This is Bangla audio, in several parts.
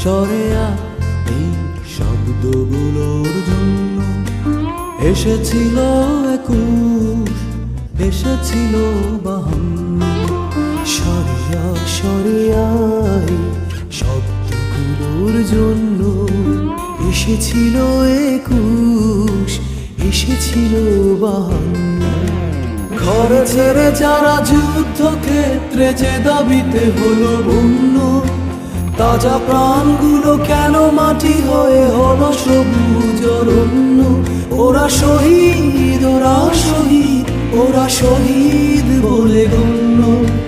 সরেয়া এই শব্দগুলোর জন্য এসেছিল 21, এসেছিল 52। সরেয়া সরেয়া এই শব্দগুলোর জন্য এসেছিল 21, এসেছিল 52। ঘর ছেড়ে যারা যুদ্ধক্ষেত্রে যে দাবিতে হলো বন্য, তাজা প্রাণগুলো কেন মাটি হয়ে হলো সবুজ অরণ্য। ওরা শহীদ, ওরা শহীদ, ওরা শহীদ বলে গণ্য।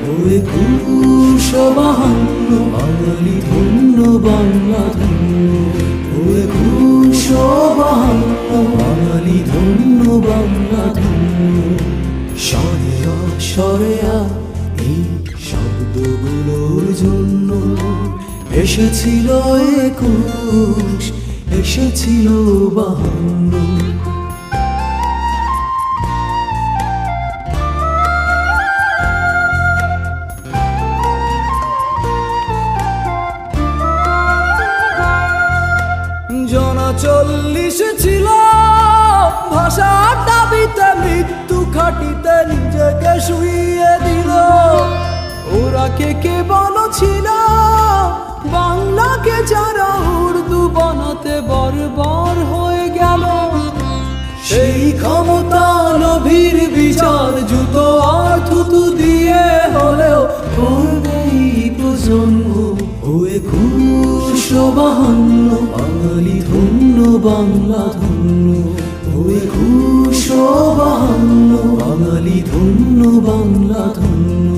2152 বাঙালি ধন্য, বাংলা ধন্য। 2152 বাঙালি ধন্য, বাংলা ধন্য। সরেয়া সরেয়া এই শব্দগুলোর জন্য এসেছিল 21, এসেছিল 52। জনা 40 ছিল ভাষার দাবিতে, মৃত্যু খাটিতে নিজেকে শুইয়ে দিল। ওরা কে বলছিল বাংলাকে যারা উর্দু বানাতে বর্বর হয়ে গেল। সেই ক্ষমতা লোভীর বিচার জুতো আর থুতু দিয়ে হলেও করবে এই প্রজন্ম। 2152 বাঙালি ধন্য, বাংলা ধন্য। 2152 বাঙালি ধন্য, বাংলা ধন্য।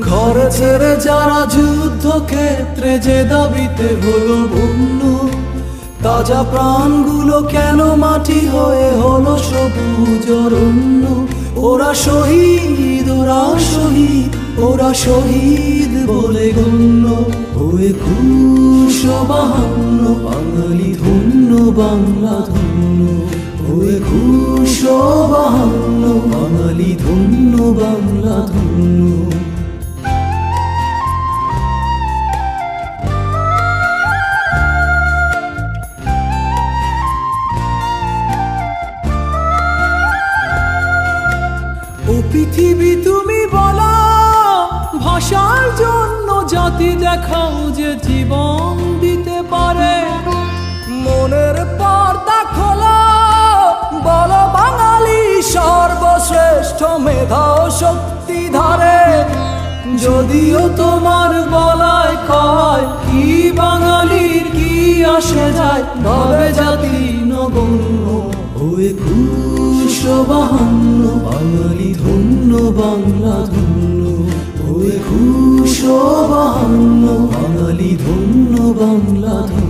ঘর ছেড়ে যারা যুদ্ধক্ষেত্রে যে দাবিতে হলো বন্য, তাজা প্রাণগুলো কেন মাটি হয়ে হলো সবুজ অরণ্য। ওরা শহীদ, ওরা শহীদ, ওরা শহীদ বলে গণ্য। 2152 বাঙালি ধন্য, বাংলা ধন্য। 2152 বাঙালি ধন্য, বাংলা ধন্য। ও পৃথিবী তুমি বলো, ভাষার জন্য জাতি দেখাও যে জীবন দিতে পারে। মনের পর্দা খোলো, বলো বাঙালি সর্বশ্রেষ্ঠ মেধা ও শক্তি ধারে। যদিও তোমার বলায় কয় কি বাঙালির কি আসে যায়, ভাবে জাতি নগণ্য। 2152 বাঙালি ধন্য, বাংলা ধন্য। 2152 বাঙালি ধন্য, বাংলা ধন্য।